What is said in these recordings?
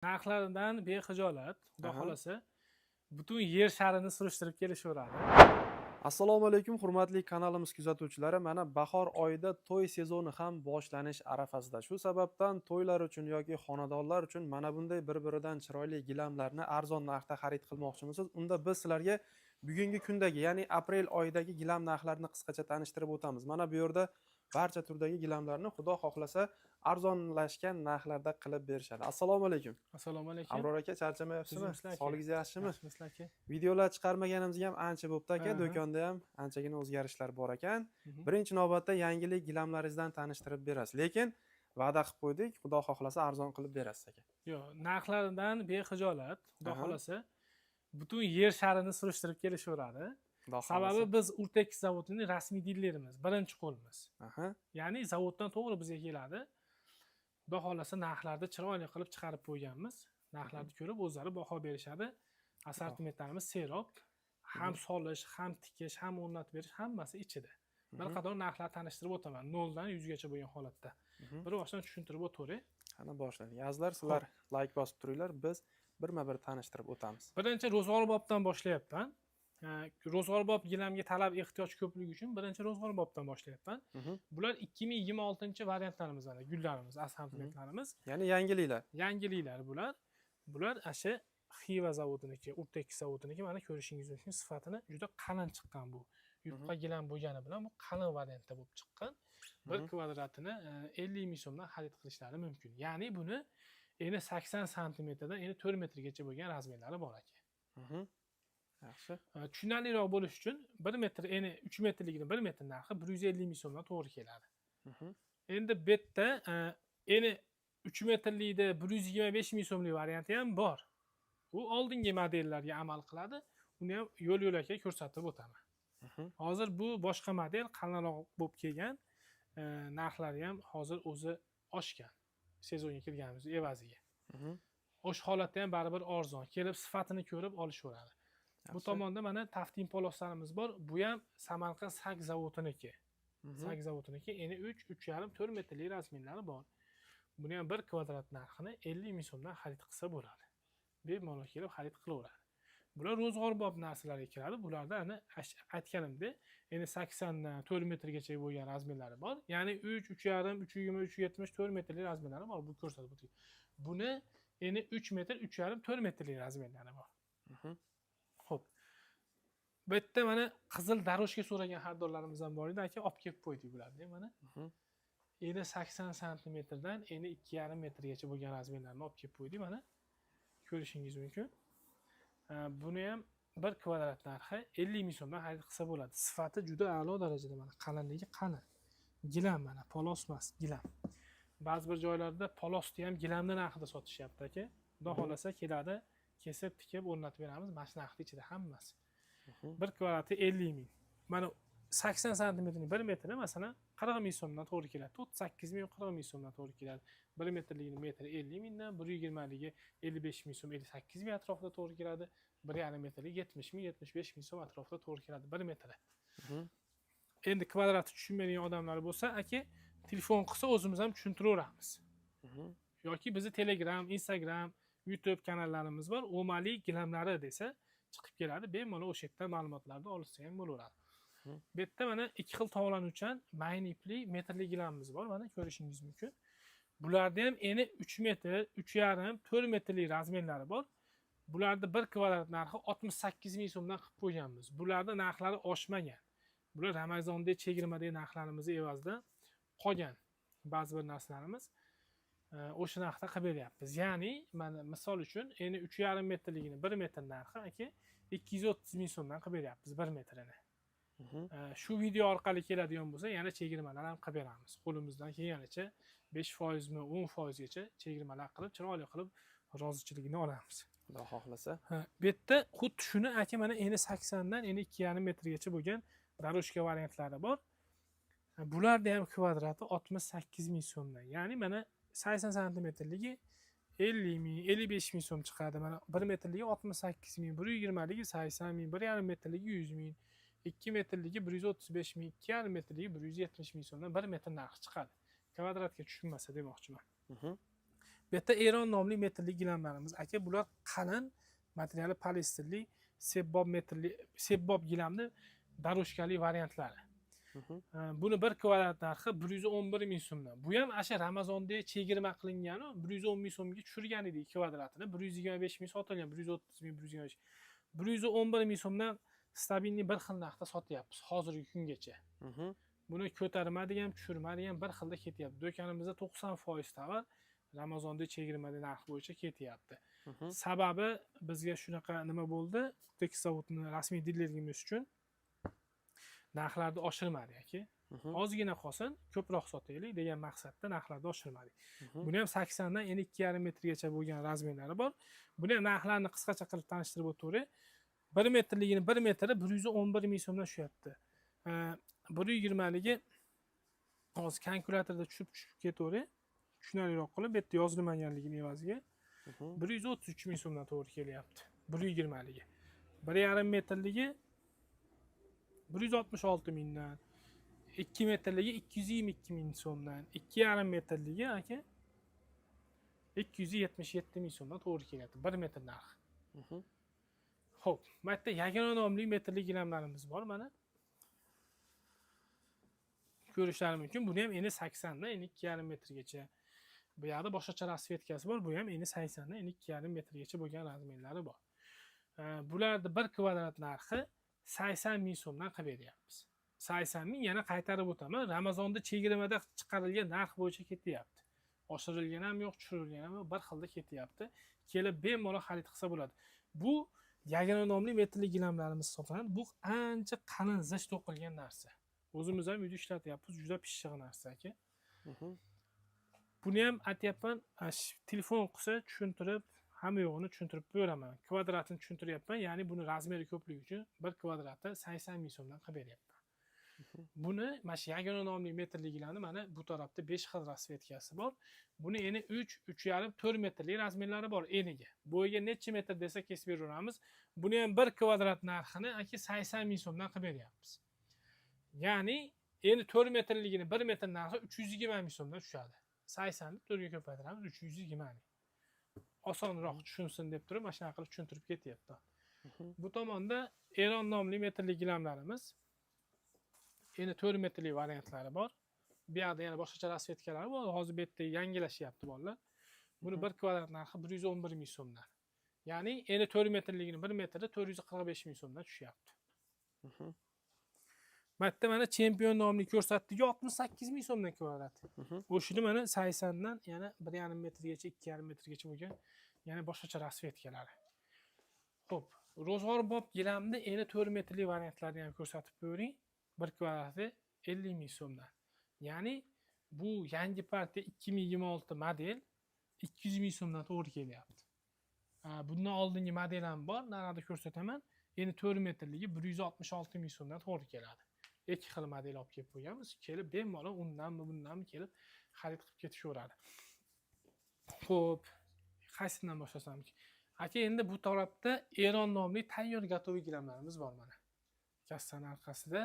Narxlaridan bexijolat, xudo xolasa, butun yer sharini surishtirib kelishaveradi. Assalomu alaykum hurmatli kanalimiz kuzatuvchilari. Mana bahor oyida to'y sezoni ham boshlanish arafasida. Shu sababdan to'ylar uchun yoki xonadonlar uchun mana bunday bir-biridan chiroyli gilamlarni arzon narxda xarid qilmoqchimisiz? Unda biz sizlarga bugungi kundagi, ya'ni aprel oyidagi gilam narxlarini qisqacha tanishtirib o'tamiz. Mana bu yerda barcha turdagi gilamlarni xudo xohlasa arzonlashgan narxlarda qilib berishadi. Assalomu alaykum. Assalomu alaykum. Abror aka, charchamayapsizmi? Sog'ligingiz yaxshimi? Yaxshimisiz aka? Videolar chiqarmaganimizga ham ancha bo'pti aka. Do'konda ham anchagina o'zgarishlar bor ekan. Birinchi navbatda yangilik gilamlaringizdan tanishtirib berasiz. Lekin va'da qilib qo'ydik, xudo xohlasa arzon qilib berasiz aka. Yo'q, narxlaridan bexijolat, xudo xolasa, butun yer sharini surishtirib kelishaveradi. Sababi biz Urtex zavodining rasmiy dillerimiz, birinchi qo'limiz. Ya'ni zavoddan to'g'ri bizga keladi. Xudo xolasa narxlarni chiroyli qilib chiqarib qo'yganmiz. Narxlarni ko'rib o'zlari baho berishadi. Assortimentlarimiz seroq, ham solish, ham tikish, ham o'rnatib berish hammasi ichida. Bir qator narxlar tanishtirib o'taman, 0 dan 100 gacha bo'lgan holatda. Bir boshdan tushuntirib o'tavering. Qani boshladik. Azizlar, sizlar like bosib turinglar, biz birma-bir tanishtirib o'tamiz. Birinchi ro'zg'orbobdan boshlayapman. Ro'zg'orbob gilamga talab ehtiyoj ko'pligi uchun birinchi ro'zg'orbobdan boshlayapman. Bular 2026 variantlarimiz, gullarimiz, assortimentlarimiz. Ya'ni yangiliklar. Yangiliklar bular. Bular asha Xiva zavodiniki, Urtex zavodiniki, mana ko'rishingiz mumkin, sifatini juda qalin chiqqan bu. Yupqa gilam bo'lgani bilan bu qalin variantda bo'lib chiqqan. 1 kvadratini 50 ming so'mdan xarid qilishlari mumkin. Ya'ni buni eni 80 santimetrdan eni 4 metrgacha bo'lgan razmerlari bor aka. Yaxshi. Tushunarliroq bo'lish uchun 1 metr, eni 3 metrligini 1 metr narxi 150 ming so'mdan to'g'ri keladi. Endi bu yerda eni 3 metrlikda 125 ming so'mlik varianti ham bor. U oldingi modellarga amal qiladi. Uni ham yo'l-yo'lakay ko'rsatib o'taman. Hozir bu boshqa model, qalinroq bo'lib kelgan. Narxlari ham hozir o'zi oshgan. Sezonga kirganimiz evaziga. O'sha holatda ham baribir arzon, kelib sifatini ko'rib olishaveradi. Bu tomonda mana taftin poloslarimiz bor. Bu ham Samarqand sak zavodiniki. Sak zavodiniki eni 3.5 4 metrlik razmerlari bor. Buni ham 1 kvadrat narxini 50 ming so'mdan xarid qilsa bo'ladi. Bemalol kelib xarid qilaveradi. Bular ro'zg'orbob narsalarga kiradi. Bularda ana aytganimdek, endi 80 dan 4 metrgacha bo'lgan razmerlari bor. Ya'ni 3, 3.5, 3.20, 3.70, 4 metrlik razmerlari bor. Bu ko'rsatib o'tdik. Buni endi 3 metr, 3.5, 4 metrlik razmerlari bor. Xo'p. Bu yerda mana qizil daroshka so'ragan xaridorlarimiz ham bor edi, aka, olib kelib qo'ydik bularni. Mana endi 80 santimetrdan endi 2.5 metrgacha bo'lgan razmerlarni olib kelib qo'ydik, mana. Ko'rishingiz mumkin. Buni ham 1 kvadrat narxi 50 ming so'mdan xarid qilsa bo'ladi. Sifati juda a'lo darajada, mana qalinligi qalin. Gilam mana polos emas, gilam. Ba'zi bir joylarda polosni ham gilamni narxida sotishyapti aka. Xudo xolasa keladi, kesib, tikib o'rnatib beramiz. Mana shu narxning ichida hammasi. 1 kvadrati 50 ming. Mana 80 santimetrning 1 metri masalan 40 ming so'mdan to'g'ri keladi. 38 ming 40 ming so'mdan to'g'ri keladi. 1 metrligini metri 50 mingdan, 120 ligi 55 ming so'm, 58 ming atrofida to'g'ri keladi. 1,5 metrlik 70 ming 75 ming so'm atrofida to'g'ri keladi 1 metri. Endi kvadratni tushunmaydigan odamlar bo'lsa, aka, telefon qilsa o'zimiz ham tushuntiraveramiz. Yoki bizni Telegram, Instagram, YouTube kanallarimiz bor. Omali gilamlari desa chiqib keladi. Bemalol o'sha yerdan ma'lumotlarni olsa ham bo'laveradi. Bu yerda mana 2 xil tovlanuvchan mayn ipli metrli gilamimiz bor. Mana ko'rishingiz mumkin. Bularda ham eni 3 metr, 3.5, 4 metrli razmerlari bor. Bularda 1 kvadrat narxi 68 ming so'mdan qilib qo'yganmiz. Bularda narxlari oshmagan. Bular Ramazonda chegirmadagi narxlarimizni evazida qolgan ba'zi bir narsalarimiz o'sha narxda qilib beryapmiz. Ya'ni mana misol uchun eni 3.5 metrligini 1 metr narxi aka 230 ming so'mdan qilib beryapmiz 1 metrini. Shu video orqali keladigan bo'lsa, yana chegirmalar ham qilib beramiz. Qo'limizdan kelganicha 5% mi, 10% gacha chegirmalar qilib, chiroyli qilib rozichiligini olamiz. Xudo xohlasa. Bu yerda xuddi shuni aka mana eni 80 dan eni 2.5 metrgacha bo'lgan daroshka variantlari bor. Bularda ham kvadrati 68 ming so'mdan. Ya'ni mana 80 santimetrligi 50 ming, 55 ming so'm chiqadi. Mana 1 metrligi 68 ming, 120 ligi 80 ming, 1,5 metrligi 100 ming, 2 metrligi 135 ming, 2,5 metrligi 170 ming so'mdan 1 metr narxi chiqadi. Kvadratga tushunmasa demoqchiman. Bu yerda Eron nomli metrli gilamlarimiz. Aka, bular qalin materiali polisterli sebbop gilamni daroshkali variantlari. Buni 1 kvadrat narxi 111 ming so'mdan. Bu ham o'sha Ramazonda chegirma qilingani 110 ming so'mga tushirgan edik kvadratini. 125 ming sotilgan, 130 ming, 125. 111 ming so'mdan stabilni bir xil narxda sotyapmiz hozirgi kungacha. Buni ko'tarmadi ham, tushirmadi ham bir xilda ketyapti. Do'konimizda 90% tovar Ramazonda chegirmada narx bo'yicha ketyapti. Sababi bizga shunaqa nima bo'ldi? Tekstovodning rasmiy dilerligimiz uchun narxlarni oshirmadik aka. Ozgina qolsin, ko'proq sotaylik degan maqsadda narxlarni oshirmadik. Buni ham 80 dan 2,5 metrgacha bo'lgan razmerlari bor. Buni ham narxlarni qisqacha qilib tanishtirib o'tavray. 1 metrligini 1 metri 111 ming so'mdan tushyapti. 120 ligi hozir kalkulyatorda tushib ketaveray. Tushunarliroq qilib, bu yerda yozilmaganligini evaziga 133 ming so'mdan to'g'ri kelyapti. 120 ligi. 1,5 metrligi 166 mingdan, 2 metrligi 222 ming so'mdan, 2,5 metrligi aka 277 ming so'mdan to'g'ri kelyapti 1 metr narxi. Xo'p, bu yerda yagona nomli metrli gilamlarimiz bor mana. Ko'rishlari mumkin. Buni ham eni 80 dan 2,5 metrgacha. Bu yerda boshqacha rasvetkasi bor. Bu ham eni 80 dan 2,5 metrgacha bo'lgan razmerlari bor. Bularni 1 kvadrat narxi 80 ming so'mdan qilib beryapmiz. 80 ming, yana qaytarib o'taman. Ramazonda chegirmada chiqarilgan narx bo'yicha ketyapti. Oshirilgan ham yo'q, tushirilgan ham yo'q, bir xilda ketyapti. Kelib bemalol xarid qilsa bo'ladi. Bu yagona nomli metrli gilamlarimiz hisoblanadi. Bu ancha qalin zich to'qilgan narsa. O'zimiz ham uyda ishlatyapmiz, juda pishiq narsa aka. Buni ham aytyapman, telefon qilsa tushuntirib, hamma yo'g'ini tushuntirib beraman. Kvadratini tushuntiryapman, ya'ni buni razmeri ko'pligi uchun 1 kvadratni 80 ming so'mdan qilib beryapman. Buni mana shu yagona nomli metrligilarni mana bu tarafda 5 xil rasvetkasi bor. Buni eni 3, 3,5, 4 metrli razmerlari bor eniga. Bo'yiga necha metr desa kesib beraveramiz. Buni ham 1 kvadrat narxini aka 80 ming so'mdan qilib beryapmiz. Ya'ni eni 4 metrligini 1 metr narxi 320 ming so'mdan tushadi. 80 ni 4 ga ko'paytiramiz 320 ming. Osonroq tushunsin deb turib, mana shunaqa qilib tushuntirib ketyapti. Bu tomonda Eron nomli metrli gilamlarimiz. Endi 4 metrli variantlari bor. Bu yerda yana boshqacha rasvetkalar bor. Hozir bu yerda yangilashyapti bolalar. Buni 1 kvadrat narxi 111 ming so'mdan. Ya'ni endi 4 metrligini 1 metrda 445 ming so'mdan tushyapti. Bitta mana Champion nomli ko'rsatdiga 68 ming so'mdan kvadrat. O'shini mana 80 dan yana 1,5 metrgacha, 2,5 metrgacha bo'lgan yana boshqacha rasvetkalari. Xo'p, ro'zg'orbob gilamni endi 4 metrli variantlarini ham ko'rsatib qo'ying. 1 kvadrati 50 ming so'mdan. Ya'ni bu yangi partiya 2026 model 200 ming so'mdan to'g'ri kelyapti. Bundan oldingi model ham bor, narxda ko'rsataman. Endi 4 metrligi 166 ming so'mdan to'g'ri keladi. Ikki xil model olib kelib qo'yganmiz. Kelib bemalol undanmi bundanmi kelib xarid qilib ketishaveradi. Xo'p, qaysidan boshlasam? Aka, endi bu tarafda Eron nomli tayyor gatoviy gilamlarimiz bor mana. Kassaning orqasida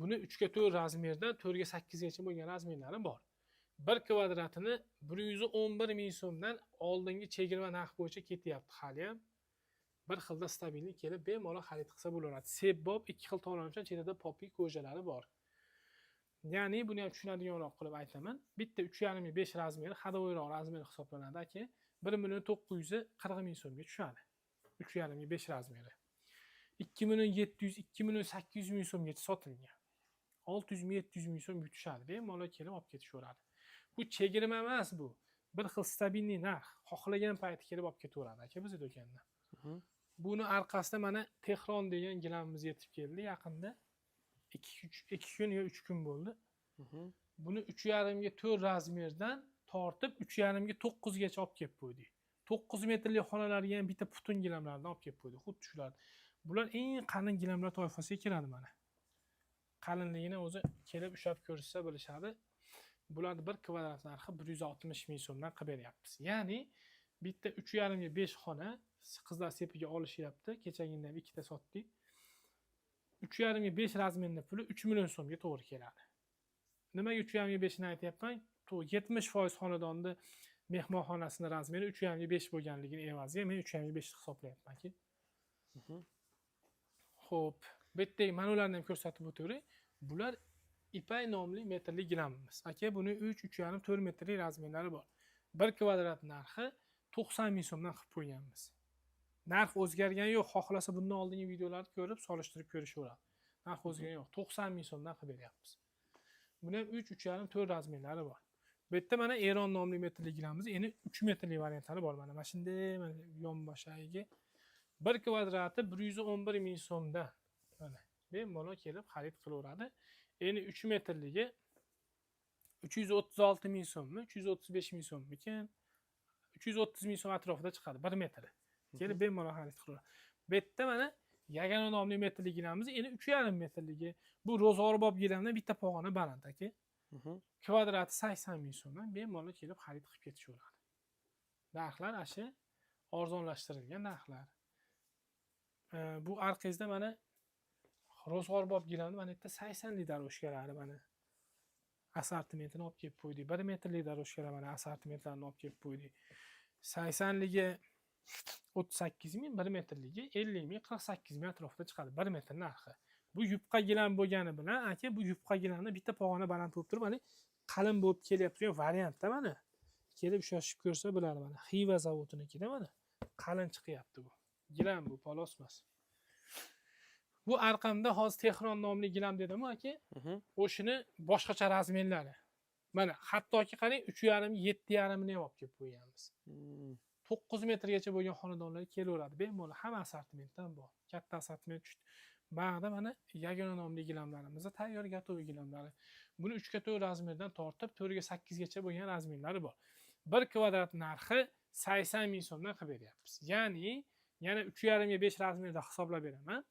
buni 3 ga 4 razmerda 4 ga 8 gacha bo'lgan razmerlari bor. 1 kvadratini 111 ming so'mdan oldingi chegirma narx bo'yicha ketyapti hali ham. Bir xilda stabilni kelib bemalol xarid qilsa bo'laveradi. Sebbop 2 xil to'loncha chetida popi ko'jalari bor. Ya'ni buni ham tushunadiganroq qilib aytaman. Bitta 3,5 ming 5 razmeri hadovoyroq razmer hisoblanadi aka. 1,940 ming so'mga tushadi. 3,5 ming 5 razmeri. 2,700 2,800 ming so'mgacha sotilgan. 600 ming 700 ming so'm tushadi. Bemalol kelib olib ketishaveradi. Bu chegirma emas bu. Bir xil stabilni narx. Xohlagan payti kelib olib ketaveradi aka biz do'kondan. Buni orqasida mana Tehron degan gilamimiz yetib keldi yaqinda. 2 kun yo 3 kun bo'ldi. Buni 3,5 ga 4 razmerdan tortib 3,5 ga 9 gacha olib kelib qo'ydik. 9 metrli xonalarga ham bitta butun gilamlardan olib kelib qo'ydik. Xuddi shular. Bular eng qalin gilamlar toifasiga kiradi mana. Qalinligini o'zi kelib ushlab ko'rishsa bilishadi. Bularning 1 kvadrat narxi 160 ming so'mdan qilib beryapmiz. Ya'ni bitta 3,5 ga 5 xona qizlar sepiga olishyapti. Kechagina ham ikkita sotdik. 3,5 ga 5 razmerning puli 3 million so'mga to'g'ri keladi. Nimaga 3,5 ga 5 ni aytyapman? 70% xonadonda mehmonxonasini razmeri 3,5 bo'lganligini evaziga men 3,5 hisoblayapmanki. Xo'p, bu yerdagi mana ularni ham ko'rsatib o'tavray. Bular ipay nomli metrli gilamimiz. Aka, buni 3,5-4 metrli razmerlari bor. 1 kvadrat narxi 90 ming so'mdan qilib qo'yganmiz. Narx o'zgargani yo'q. Xohlasa bundan oldingi videolarni ko'rib, solishtirib ko'rishaveradi. Narx o'zgargani yo'q. 90 ming so'mdan qilib beryapmiz. Buni ham 3,5-4 razmerlari bor. Bu yerda mana Eron nomli metrli gilamiz, endi 3 metrli variantlari bor. Mana shunday mana yonboshiga 1 kvadrati 111 ming so'mda. Mana bemalol kelib xarid qilaveradi. Endi 3 metrligi 336 ming so'mmi, 335 ming so'mmikan? 330 ming so'm atrofida chiqadi 1 metri. Kelib bemalol xarid qilaveradi. Bu yerda mana yagona nomli metrli gilamiz, endi 3,5 metrligi. Bu ro'zg'orbob gilamdan bitta pog'ona baland aka. Kvadrati 80 ming so'mdan bemalol kelib xarid qilib ketishaveradi. Narxlar asha arzonlashtirilgan narxlar. Bu orqangizda mana ro'zg'orbob gilamni mana yerda 80 lik daroshkalari mana assortimentini olib kelib qo'ydik. 1 metrlik daroshkalar mana assortimentlarni olib kelib qo'ydik. 80 ligi 38 ming, 1 metrligi 50 ming, 48 ming atrofida chiqadi 1 metr narxi. Bu yupqa gilam bo'lgani bilan aka, bu yupqa gilamni bitta pog'ona baland bo'lib turib, mana qalin bo'lib kelyapti variantda mana. Kelib shoshib ko'rsa bo'ladi mana. Xiva zavodinikida mana qalin chiqyapti bu. Gilam bu polos emas. Bu arqamda hozir Tehron nomli gilam dedim aka. O'shini boshqacha razmerlari. Mana hattoki qarang 3,5 7,5 ni ham olib kelib qo'yganmiz. 9 metrgacha bo'lgan xonadonlar kelaveradi. Bemalol hamma assortimentdan bor. Katta assortiment tushdi. Ba'da mana yagona nomli gilamlarimizda tayyor gatovi gilamlari. Buni 3 ga 4 razmerdan tortib 4 ga 8 gacha bo'lgan razmerlari bor. 1 kvadrat narxi 80 ming so'mdan qilib beryapmiz. Ya'ni yana 3,5 ga 5 razmerda hisoblab beraman.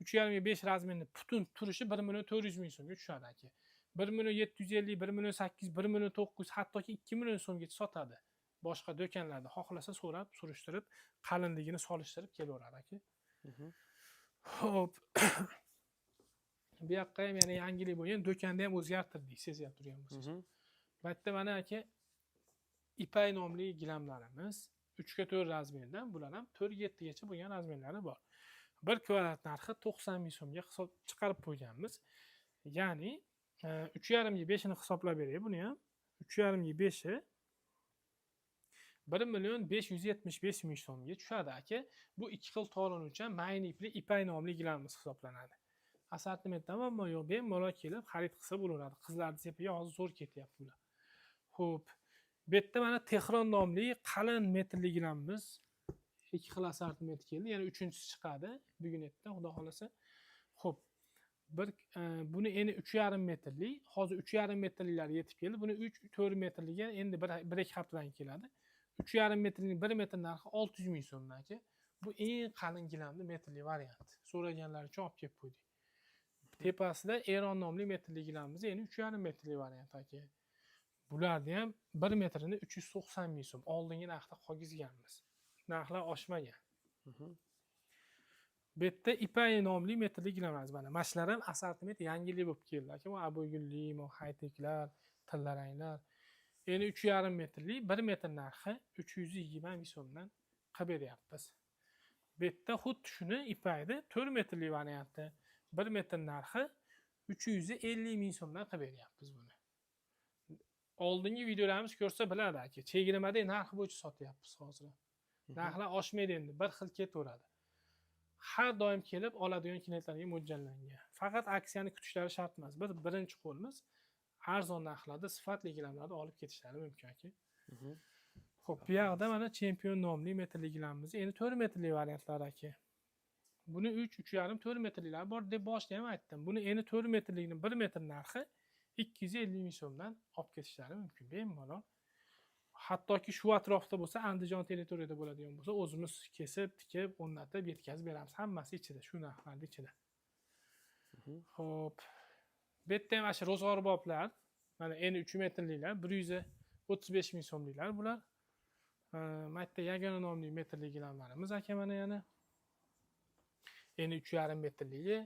3,5 ga 5 razmerning butun turishi 1 million 400 ming so'mga tushadi aka. 1 million 750, 1 million 8, 1 million 900, hattoki 2 million so'mgacha sotadi. Boshqa do'konlarda xohlasa so'rab, surishtirib, qalinligini solishtirib kelaveradi aka. Xo'p. Bu yoqqa ham yana yangilik bo'lgan, do'konni ham o'zgartirdik, sezib turgan bo'lsangiz. Bu yerda mana aka ipay nomli gilamlarimiz 3 ga 4 razmerdan, bular ham 4 ga 7 gacha bo'lgan razmerlari bor. 1 kvadrat narxi 90 ming so'mga hisob chiqarib qo'yganmiz. Ya'ni 3,5 ga 5 ni hisoblab beray buni ham. 3,5 ga 5i 1 million 575 ming so'mga tushadi aka. Bu ikki xil to'lanuvchan mayni ipli ipay nomli gilamimiz hisoblanadi. Assortimentdan ham yo'q, bemalol kelib xarid qilsa bo'laveradi. Qizlarning sepiga hozir zo'r ketyapti bular. Xo'p. Bu yerda mana Tehron nomli qalin metrli gilamimiz ikki xil assortiment keldi. Yana uchinchisi chiqadi bugunetda, xudo xolasa. Xo'p. Buni endi 3,5 metrli, hozir 3,5 metrlilar yetib keldi. Buni 3-4 metrliga endi 1-2 haftadan keladi. 3,5 metrning 1 metr narxi 600 ming so'mdan aka. Bu eng qalin gilamli metrli variant. So'raganlar uchun olib kelib qo'ydik. Tepasida Eron nomli metrli gilamimiz endi 3,5 metrli variant aka. Bularni ham 1 metrini 390 ming so'm oldingi narxda qolgizganmiz. Narxlar oshmagan. Bu yerda ipay nomli metrli gilamimiz mana. Mashlar ham assortiment yangilik bo'lib keldi aka. Bu abogulli, hayteklar, tillaranglar. Endi 3,5 metrli 1 metr narxi 320 ming so'mdan qilib beryapmiz. Bu yerda xuddi shuni ipayda 4 metrli variantda 1 metr narxi 350 ming so'mdan qilib beryapmiz buni. Oldingi videolarimiz ko'rsa biladi aka. Chegirmada narxi bo'yicha sotyapmiz hozir. Narxlar oshmaydi endi, bir xil ketaveradi. Har doim kelib oladigan klientlarga mo'ljallangan. Faqat aksiyani kutishlari shart emas. Biz birinchi qo'limiz arzon narxlarda sifatli gilamlarni olib ketishlari mumkin aka. Xo'p, bu yoqda mana Chempion nomli metrli gilamimiz. Endi 4 metrli variantlar aka. Buni 3,5-4 metrlilar bor deb boshida ham aytdim. Buni endi 4 metrlikning 1 metr narxi 250 ming so'mdan olib ketishlari mumkin bemalol. Hattoki shu atrofda bo'lsa, Andijon territoriyada bo'ladigan bo'lsa, o'zimiz kesib, tikib, o'rnatib, yetkazib beramiz. Hammasi ichida, shu narxlarda ichida. Xo'p. Bu yerda ham mana ro'zg'orboblar, mana endi 3 metrliklar, 135 ming so'mliklar bular. Mana yerda yagona nomli metrli gilamlarimiz aka mana yana. Endi 3,5 metrligi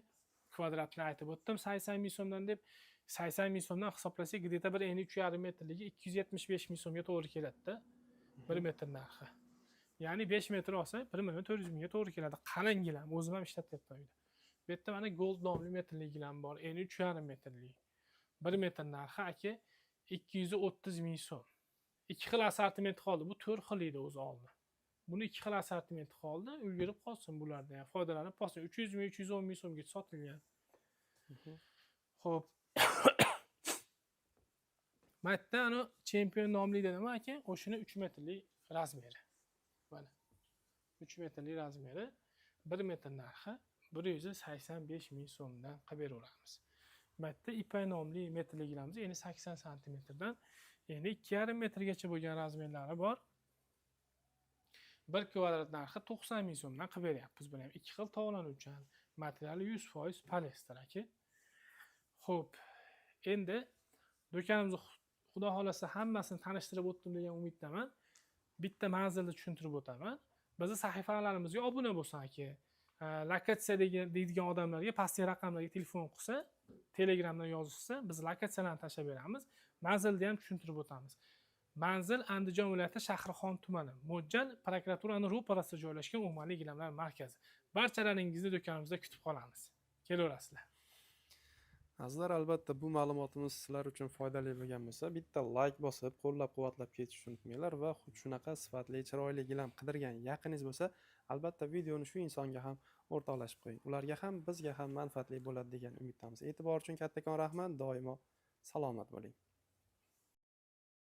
kvadratni aytib o'tdim 80 ming so'mdan deb. 80 ming so'mdan hisoblasak, где-то bir endi 3,5 metrligi 275 ming so'mga to'g'ri keladi-da. 1 metr narxi. Ya'ni 5 metr olsa 1.400.000 ga to'g'ri keladi. Qalin gilam, o'zim ham ishlatyapman uyda. Bu yerda mana Gold nomli metrli gilam bor, eni 3,5 metrli. 1 metr narxi aka 230.000 so'm. 2 xil assortiment qoldi. Bu 4 xil edi o'zi oldin. Buni 2 xil assortiment qoldi. Ulgurib qolsin bulardan ham foydalanib qolsin. 300.000, 310.000 so'mga sotilgan. Xo'p. Maytda ana chempion nomli dedim aka, o'shini 3 metrli razmeri. Mana. 3 metrli razmeri, 1 metr narxi 185.000 so'mdan qilib beraveramiz. Maytda Ipay nomli metrli gilamiz, endi 80 santimetrdan endi 2,5 metrgacha bo'lgan razmerlari bor. 1 kvadrat narxi 90.000 so'mdan qilib beryapmiz. Buni ham 2 xil tovlanuvchan, materiali 100% poliester aka. Xo'p. Endi do'konimizni xudo xolasa hammasini tanishtirib o'tdim degan umiddaman. Bitta manzilni tushuntirib o'taman. Bizning sahifalarimizga obuna bo'lsin aka. Lokatsiya deydigan odamlarga pastki raqamlarga telefon qilsa, Telegramdan yozishsa, biz lokatsiyalarni tashlab beramiz. Manzilni ham tushuntirib o'tamiz. Manzil Andijon viloyati Shahrixon tumani. Mo'ljal prokuraturaning ro'parasida joylashgan umumiy gilamlar markazi. Barchalaringizni do'konimizda kutib qolamiz. Kelaverasizlar. Azizlar, albatta bu ma'lumotimiz sizlar uchun foydali bo'lgan bo'lsa, bitta like bosib, qo'llab-quvvatlab ketishni unutmanglar va xuddi shunaqa sifatli, chiroyli gilam qidirgan yaqiningizz bo'lsa, albatta videoni shu insonga ham o'rtoqlashib qo'ying. Ularga ham, bizga ham manfaatli bo'ladi degan umiddamiz. E'tibor uchun kattakon rahmat, doimo salomat bo'ling.